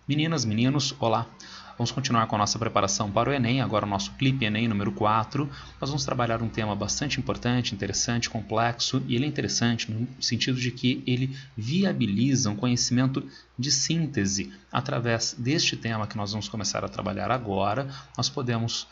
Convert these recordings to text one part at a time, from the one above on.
Meninas, meninos, olá! Vamos continuar com a nossa preparação para o Enem, agora o nosso clipe Enem número 4. Nós vamos trabalhar um tema bastante importante, interessante, complexo, e ele é interessante no sentido de que ele viabiliza um conhecimento de síntese. Através deste tema que nós vamos começar a trabalhar agora, nós podemos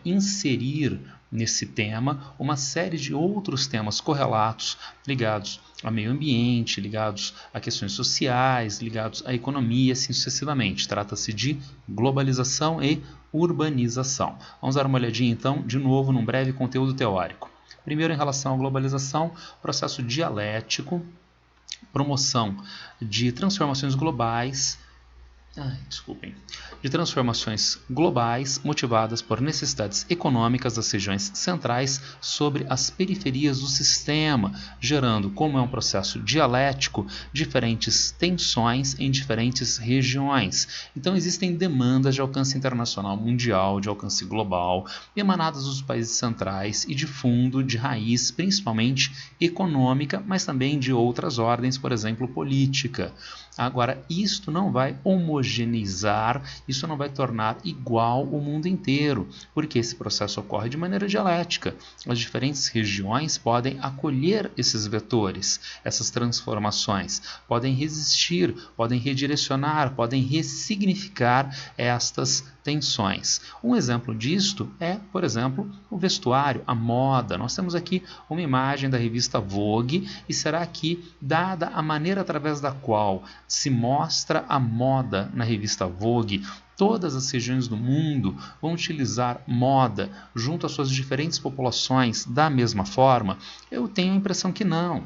inserir nesse tema uma série de outros temas correlatos ligados ao meio ambiente, ligados a questões sociais, ligados à economia, assim sucessivamente. Trata-se de globalização e urbanização. Vamos dar uma olhadinha então, de novo, num breve conteúdo teórico. Primeiro, em relação à globalização, processo dialético, promoção de transformações globais, de transformações globais motivadas por necessidades econômicas das regiões centrais sobre as periferias do sistema, gerando, como é um processo dialético, diferentes tensões em diferentes regiões. Então existem demandas de alcance internacional mundial, de alcance global, emanadas dos países centrais e de fundo, de raiz, principalmente econômica, mas também de outras ordens, por exemplo, política. Agora, isto não vai homogeneizar, isso não vai tornar igual o mundo inteiro, porque esse processo ocorre de maneira dialética. As diferentes regiões podem acolher esses vetores, essas transformações, podem resistir, podem redirecionar, podem ressignificar estas tensões. Um exemplo disto é, por exemplo, o vestuário, a moda. Nós temos aqui uma imagem da revista Vogue e será que, dada a maneira através da qual se mostra a moda na revista Vogue, todas as regiões do mundo vão utilizar moda junto às suas diferentes populações da mesma forma? Eu tenho a impressão que não.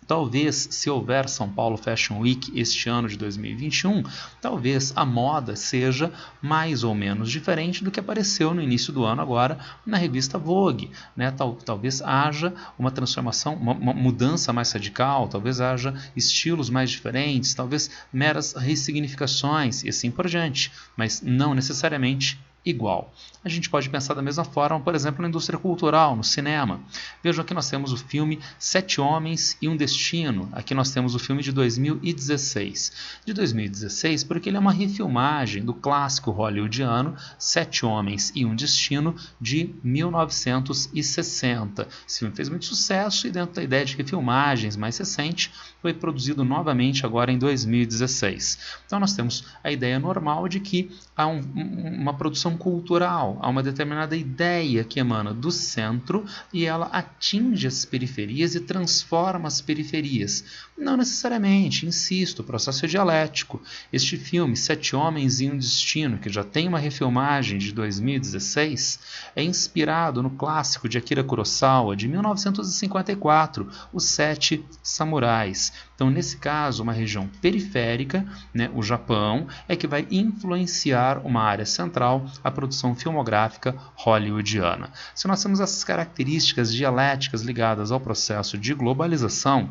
Talvez, se houver São Paulo Fashion Week este ano de 2021, talvez a moda seja mais ou menos diferente do que apareceu no início do ano agora na revista Vogue. Né? Talvez haja uma transformação, uma mudança mais radical, talvez haja estilos mais diferentes, talvez meras ressignificações e assim por diante, mas não necessariamente igual. A gente pode pensar da mesma forma, por exemplo, na indústria cultural, no cinema. Vejam, aqui nós temos o filme Sete Homens e um Destino. Aqui nós temos o filme de 2016. De 2016, porque ele é uma refilmagem do clássico hollywoodiano Sete Homens e um Destino, de 1960. Esse filme fez muito sucesso e, dentro da ideia de refilmagens mais recente, foi produzido novamente agora em 2016. Então nós temos a ideia normal de que há uma produção cultural, há uma determinada ideia que emana do centro e ela atinge as periferias e transforma as periferias. Não necessariamente, insisto, o processo é dialético. Este filme, Sete Homens e um Destino, que já tem uma refilmagem de 2016, é inspirado no clássico de Akira Kurosawa, de 1954, Os Sete Samurais. Então, nesse caso, uma região periférica, né, o Japão, é que vai influenciar uma área central, a produção filmográfica hollywoodiana. Se nós temos essas características dialéticas ligadas ao processo de globalização,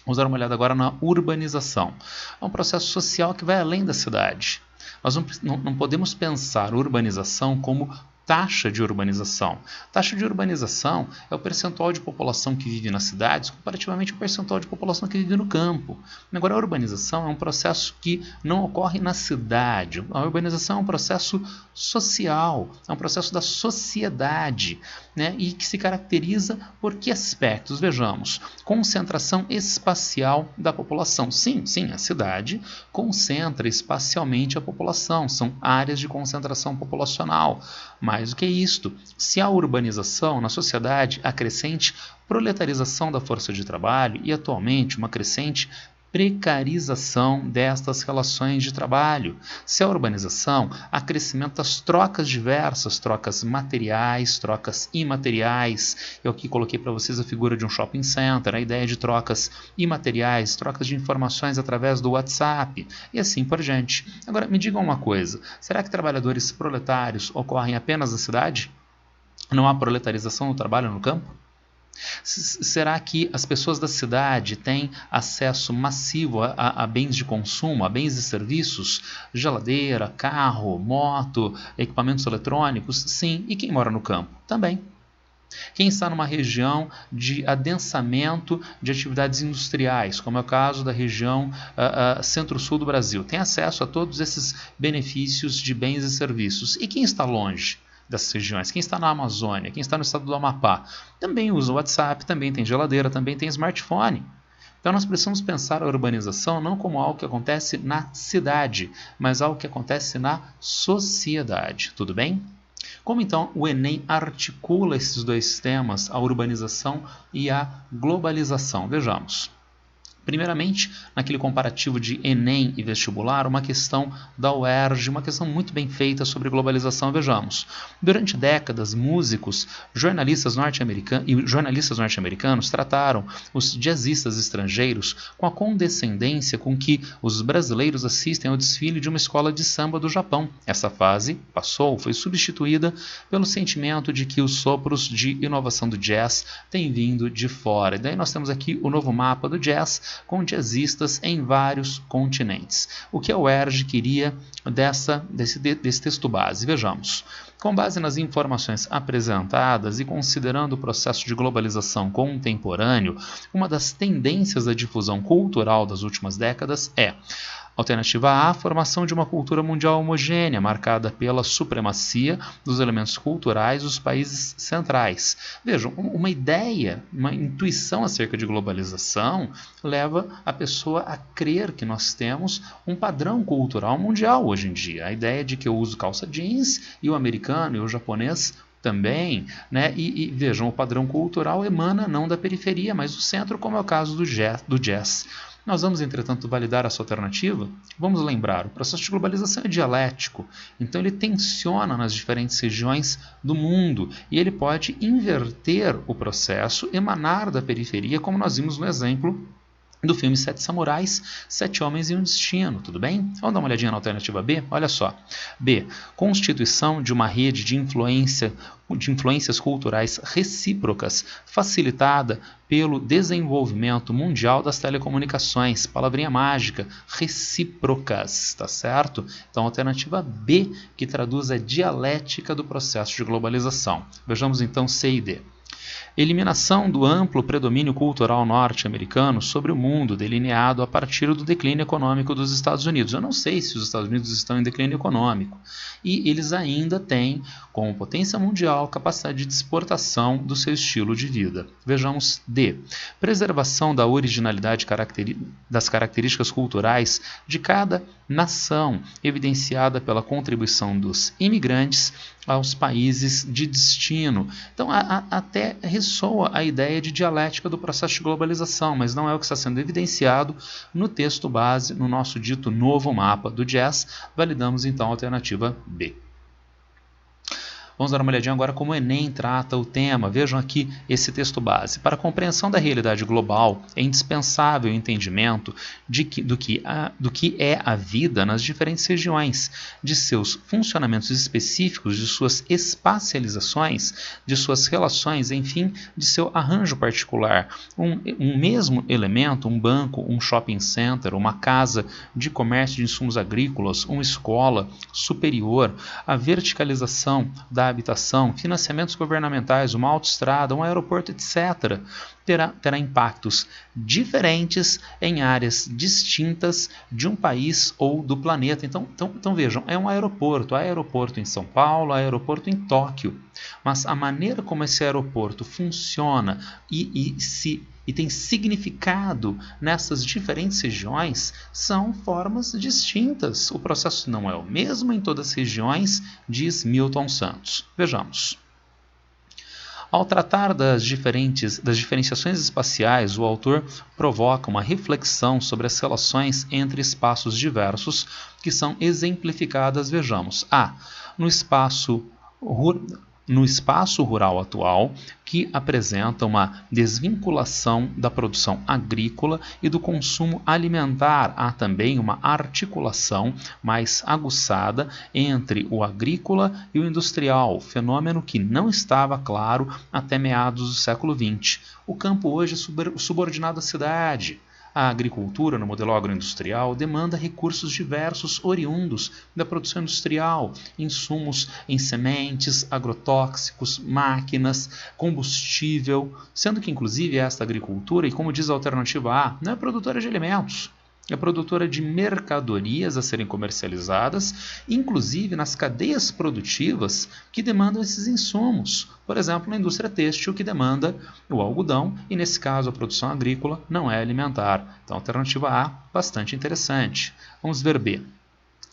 vamos dar uma olhada agora na urbanização. É um processo social que vai além da cidade. Nós não podemos pensar urbanização como taxa de urbanização. Taxa de urbanização é o percentual de população que vive nas cidades comparativamente ao percentual de população que vive no campo. Agora, a urbanização é um processo que não ocorre na cidade. A urbanização é um processo social, é um processo da sociedade, né? E que se caracteriza por que aspectos? Vejamos, concentração espacial da população. Sim, a cidade concentra espacialmente a população, são áreas de concentração populacional. Mais do que isto, se há urbanização na sociedade, há crescente proletarização da força de trabalho e, atualmente, uma crescente precarização destas relações de trabalho. Se há urbanização, há crescimento das trocas diversas, trocas materiais, trocas imateriais. Eu aqui coloquei para vocês a figura de um shopping center, a ideia de trocas imateriais, trocas de informações através do WhatsApp e assim por diante. Agora, me digam uma coisa, será que trabalhadores proletários ocorrem apenas na cidade? Não há proletarização do trabalho no campo? Será que as pessoas da cidade têm acesso massivo a bens de consumo, a bens e serviços? Geladeira, carro, moto, equipamentos eletrônicos? Sim. E quem mora no campo? Também. Quem está numa região de adensamento de atividades industriais, como é o caso da região centro-sul do Brasil, tem acesso a todos esses benefícios de bens e serviços. E quem está longe dessas regiões? Quem está na Amazônia, quem está no estado do Amapá, também usa o WhatsApp, também tem geladeira, também tem smartphone. Então nós precisamos pensar a urbanização não como algo que acontece na cidade, mas algo que acontece na sociedade. Tudo bem? Como então o Enem articula esses dois temas, a urbanização e a globalização? Vejamos. Primeiramente, naquele comparativo de Enem e vestibular, uma questão da UERJ, uma questão muito bem feita sobre globalização. Vejamos, durante décadas, músicos, jornalistas norte-americanos trataram os jazzistas estrangeiros com a condescendência com que os brasileiros assistem ao desfile de uma escola de samba do Japão. Essa fase passou, foi substituída pelo sentimento de que os sopros de inovação do jazz têm vindo de fora. E daí nós temos aqui o novo mapa do jazz, com jazzistas em vários continentes. O que a UERJ queria desse texto base? Vejamos. Com base nas informações apresentadas e considerando o processo de globalização contemporâneo, uma das tendências da difusão cultural das últimas décadas é: alternativa A, a formação de uma cultura mundial homogênea, marcada pela supremacia dos elementos culturais dos países centrais. Vejam, uma ideia, uma intuição acerca de globalização leva a pessoa a crer que nós temos um padrão cultural mundial hoje em dia. A ideia de que eu uso calça jeans e o americano e o japonês também, né? E vejam, o padrão cultural emana não da periferia, mas do centro, como é o caso do jazz. Nós vamos, entretanto, validar essa alternativa? Vamos lembrar, o processo de globalização é dialético, então ele tensiona nas diferentes regiões do mundo e ele pode inverter o processo, emanar da periferia, como nós vimos no exemplo do filme Sete Samurais, Sete Homens e um Destino, tudo bem? Vamos dar uma olhadinha na alternativa B? Olha só. B. Constituição de uma rede de influências culturais recíprocas, facilitada pelo desenvolvimento mundial das telecomunicações. Palavrinha mágica, recíprocas, tá certo? Então, alternativa B, que traduz a dialética do processo de globalização. Vejamos então C e D. Eliminação do amplo predomínio cultural norte-americano sobre o mundo, delineado a partir do declínio econômico dos Estados Unidos. Eu não sei se os Estados Unidos estão em declínio econômico. E eles ainda têm, como potência mundial, capacidade de exportação do seu estilo de vida. Vejamos D. Preservação da originalidade das características culturais de cada nação, evidenciada pela contribuição dos imigrantes aos países de destino. Então, até ressoa a ideia de dialética do processo de globalização, mas não é o que está sendo evidenciado no texto base, no nosso dito novo mapa do jazz. Validamos então a alternativa B. Vamos dar uma olhadinha agora como o Enem trata o tema. Vejam aqui esse texto base. Para a compreensão da realidade global, é indispensável o entendimento do que é a vida nas diferentes regiões, de seus funcionamentos específicos, de suas espacializações, de suas relações, enfim, de seu arranjo particular. Um mesmo elemento, um banco, um shopping center, uma casa de comércio de insumos agrícolas, uma escola superior, a verticalização da habitação, financiamentos governamentais, uma autoestrada, um aeroporto, etc., terá impactos diferentes em áreas distintas de um país ou do planeta. Então vejam, é um aeroporto. Há aeroporto em São Paulo, há aeroporto em Tóquio. Mas a maneira como esse aeroporto funciona e tem significado nessas diferentes regiões são formas distintas. O processo não é o mesmo em todas as regiões, diz Milton Santos. Vejamos. Ao tratar das diferenciações espaciais, o autor provoca uma reflexão sobre as relações entre espaços diversos que são exemplificadas, vejamos, A. No espaço rural atual, que apresenta uma desvinculação da produção agrícola e do consumo alimentar. Há também uma articulação mais aguçada entre o agrícola e o industrial, fenômeno que não estava claro até meados do século XX. O campo hoje é subordinado à cidade. A agricultura, no modelo agroindustrial, demanda recursos diversos oriundos da produção industrial, insumos em sementes, agrotóxicos, máquinas, combustível, sendo que, inclusive, esta agricultura, e como diz a alternativa A, não é produtora de alimentos, é produtora de mercadorias a serem comercializadas, inclusive nas cadeias produtivas que demandam esses insumos. Por exemplo, na indústria têxtil, que demanda o algodão, e nesse caso a produção agrícola não é alimentar. Então, alternativa A, bastante interessante. Vamos ver B.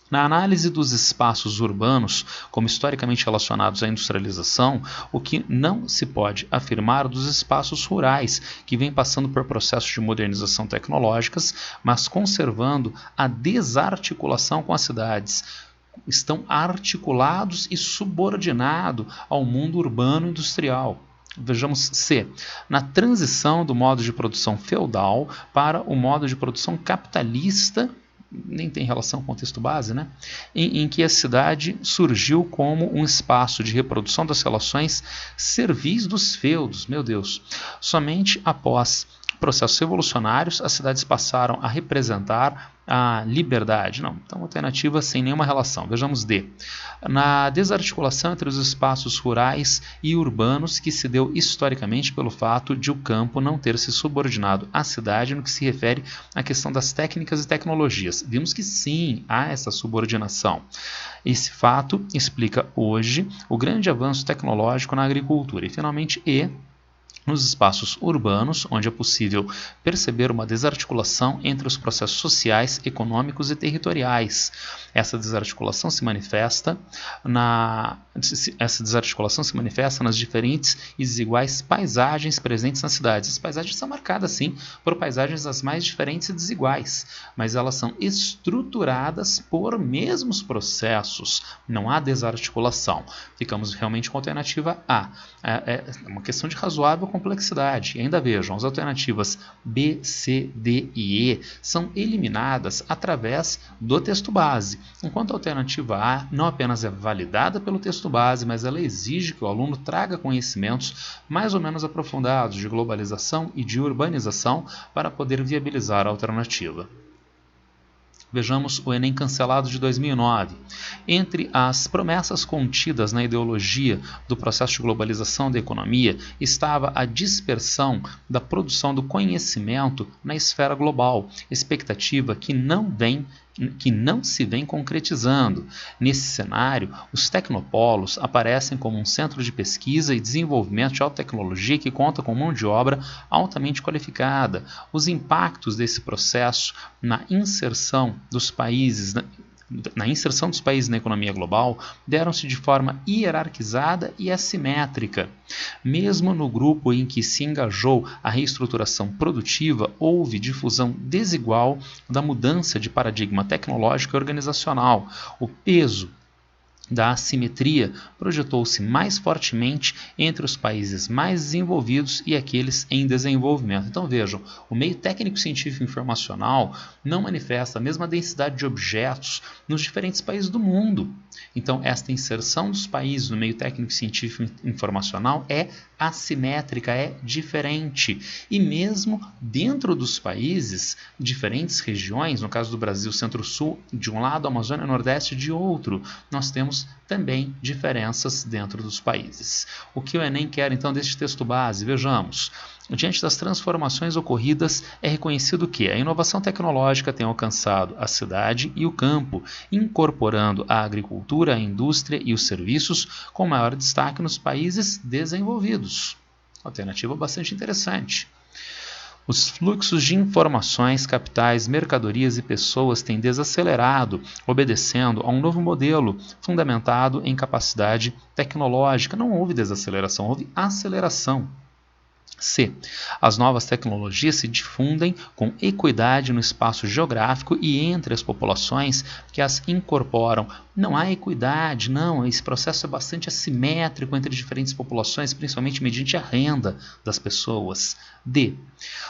Na análise dos espaços urbanos, como historicamente relacionados à industrialização, o que não se pode afirmar dos espaços rurais, que vêm passando por processos de modernização tecnológicas, mas conservando a desarticulação com as cidades. Estão articulados e subordinados ao mundo urbano industrial. Vejamos C. Na transição do modo de produção feudal para o modo de produção capitalista, nem tem relação com o texto base, né? Em que a cidade surgiu como um espaço de reprodução das relações servis dos feudos, meu Deus. Somente após processos revolucionários, as cidades passaram a representar a liberdade. Não, então alternativa sem nenhuma relação. Vejamos D. Na desarticulação entre os espaços rurais e urbanos, que se deu historicamente pelo fato de o campo não ter se subordinado à cidade no que se refere à questão das técnicas e tecnologias. Vimos que sim, há essa subordinação. Esse fato explica hoje o grande avanço tecnológico na agricultura. E finalmente E. Nos espaços urbanos, onde é possível perceber uma desarticulação entre os processos sociais, econômicos e territoriais. Essa desarticulação se manifesta nas diferentes e desiguais paisagens presentes nas cidades. As paisagens são marcadas, sim, por paisagens das mais diferentes e desiguais, mas elas são estruturadas por mesmos processos. Não há desarticulação. Ficamos realmente com a alternativa A. É uma questão de razoável complexidade. E ainda vejam, as alternativas B, C, D e E são eliminadas através do texto base, enquanto a alternativa A não apenas é validada pelo texto base, mas ela exige que o aluno traga conhecimentos mais ou menos aprofundados de globalização e de urbanização para poder viabilizar a alternativa. Vejamos o Enem cancelado de 2009. Entre as promessas contidas na ideologia do processo de globalização da economia estava a dispersão da produção do conhecimento na esfera global, expectativa que não se vem concretizando. Nesse cenário, os tecnopolos aparecem como um centro de pesquisa e desenvolvimento de alta tecnologia que conta com mão de obra altamente qualificada. Os impactos desse processo na inserção dos países na economia global deram-se de forma hierarquizada e assimétrica. Mesmo no grupo em que se engajou a reestruturação produtiva, houve difusão desigual da mudança de paradigma tecnológico e organizacional. O peso da assimetria projetou-se mais fortemente entre os países mais desenvolvidos e aqueles em desenvolvimento. Então vejam, o meio técnico-científico informacional não manifesta a mesma densidade de objetos nos diferentes países do mundo. Então esta inserção dos países no meio técnico-científico informacional é assimétrica, é diferente. E mesmo dentro dos países, diferentes regiões, no caso do Brasil, Centro-Sul de um lado, Amazônia e Nordeste de outro, nós temos também diferenças dentro dos países. O que o Enem quer então deste texto base? Vejamos. Diante das transformações ocorridas, é reconhecido que a inovação tecnológica tem alcançado a cidade e o campo, incorporando a agricultura, a indústria e os serviços, com maior destaque nos países desenvolvidos. Alternativa bastante interessante. Os fluxos de informações, capitais, mercadorias e pessoas têm desacelerado, obedecendo a um novo modelo fundamentado em capacidade tecnológica. Não houve desaceleração, houve aceleração. C. As novas tecnologias se difundem com equidade no espaço geográfico e entre as populações que as incorporam. Não há equidade, não. Esse processo é bastante assimétrico entre diferentes populações, principalmente mediante a renda das pessoas. D.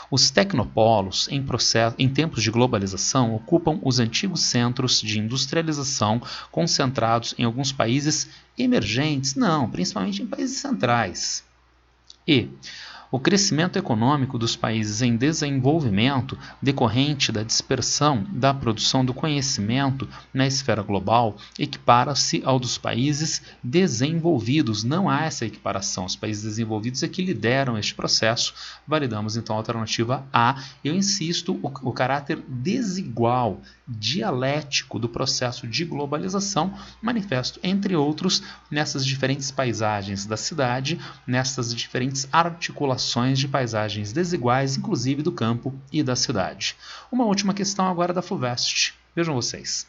Os tecnopolos, em tempos de globalização, ocupam os antigos centros de industrialização concentrados em alguns países emergentes, não, principalmente em países centrais. E. O crescimento econômico dos países em desenvolvimento, decorrente da dispersão da produção do conhecimento na esfera global, equipara-se ao dos países desenvolvidos. Não há essa equiparação. Os países desenvolvidos é que lideram este processo. Validamos então a alternativa A. Eu insisto, o caráter desigual, dialético do processo de globalização, manifesto, entre outros, nessas diferentes paisagens da cidade, nessas diferentes articulações de paisagens desiguais, inclusive do campo e da cidade. Uma última questão agora da FUVEST. Vejam vocês.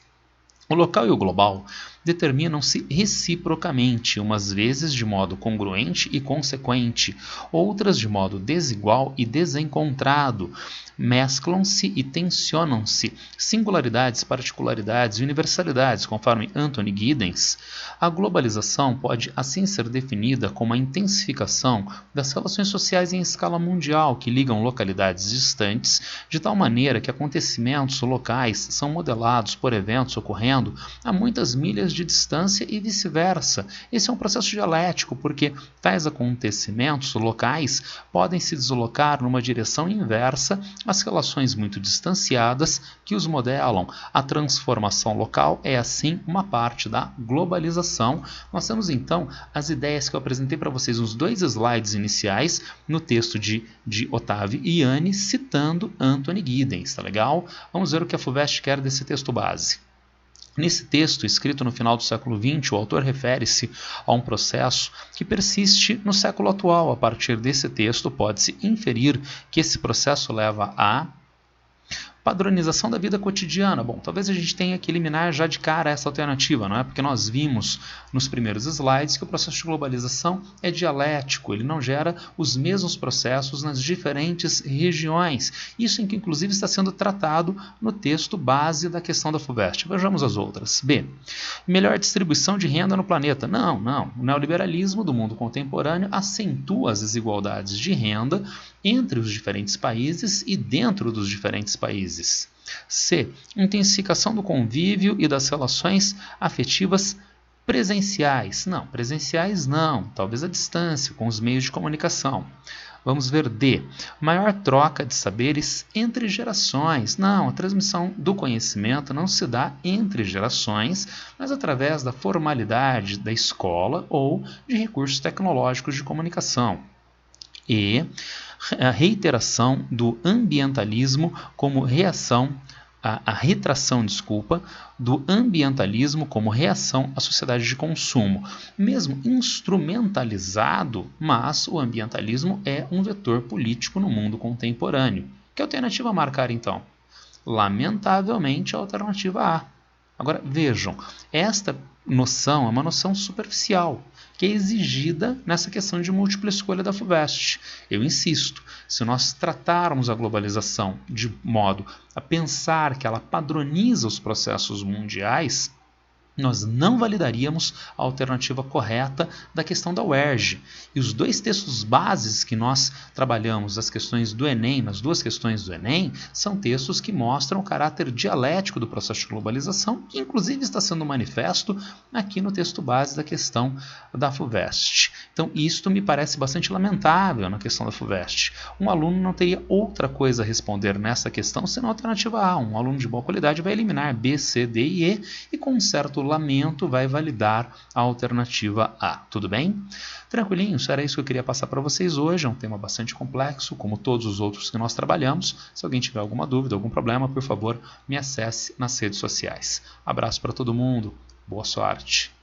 O local e o global determinam-se reciprocamente, umas vezes de modo congruente e consequente, outras de modo desigual e desencontrado. Mesclam-se e tensionam-se singularidades, particularidades e universalidades, conforme Anthony Giddens. A globalização pode assim ser definida como a intensificação das relações sociais em escala mundial que ligam localidades distantes, de tal maneira que acontecimentos locais são modelados por eventos ocorrendo a muitas milhas de distância e vice-versa. Esse é um processo dialético, porque tais acontecimentos locais podem se deslocar numa direção inversa às relações muito distanciadas que os modelam. A transformação local é, assim, uma parte da globalização. Nós temos, então, as ideias que eu apresentei para vocês nos 2 slides iniciais, no texto de Otávio e Yanni, citando Anthony Giddens. Tá legal? Vamos ver o que a FUVEST quer desse texto base. Nesse texto, escrito no final do século XX, o autor refere-se a um processo que persiste no século atual. A partir desse texto, pode-se inferir que esse processo leva a padronização da vida cotidiana. Bom, talvez a gente tenha que eliminar já de cara essa alternativa, não é? Porque nós vimos nos primeiros slides que o processo de globalização é dialético, ele não gera os mesmos processos nas diferentes regiões. Isso em que inclusive está sendo tratado no texto base da questão da FUVEST. Vejamos as outras. B. Melhor distribuição de renda no planeta. Não. O neoliberalismo do mundo contemporâneo acentua as desigualdades de renda entre os diferentes países e dentro dos diferentes países. C. Intensificação do convívio e das relações afetivas presenciais. Não, presenciais não, talvez à distância, com os meios de comunicação. Vamos ver D. Maior troca de saberes entre gerações. Não, a transmissão do conhecimento não se dá entre gerações, mas através da formalidade da escola ou de recursos tecnológicos de comunicação. E a reiteração do ambientalismo como reação, a retração, do ambientalismo como reação à sociedade de consumo. Mesmo instrumentalizado, mas o ambientalismo é um vetor político no mundo contemporâneo. Que alternativa marcar então? Lamentavelmente a alternativa A. Agora vejam, esta noção é uma noção superficial, que é exigida nessa questão de múltipla escolha da FUVEST. Eu insisto, se nós tratarmos a globalização de modo a pensar que ela padroniza os processos mundiais, nós não validaríamos a alternativa correta da questão da UERJ. E os 2 textos bases que nós trabalhamos, as questões do Enem, nas 2 questões do Enem, são textos que mostram o caráter dialético do processo de globalização, que inclusive está sendo manifesto aqui no texto base da questão da FUVEST. Então, isto me parece bastante lamentável na questão da FUVEST. Um aluno não teria outra coisa a responder nessa questão senão a alternativa A. Um aluno de boa qualidade vai eliminar B, C, D e E e com um certo lamento vai validar a alternativa A. Tudo bem? Tranquilinhos? Era isso que eu queria passar para vocês hoje. É um tema bastante complexo, como todos os outros que nós trabalhamos. Se alguém tiver alguma dúvida, algum problema, por favor, me acesse nas redes sociais. Abraço para todo mundo. Boa sorte.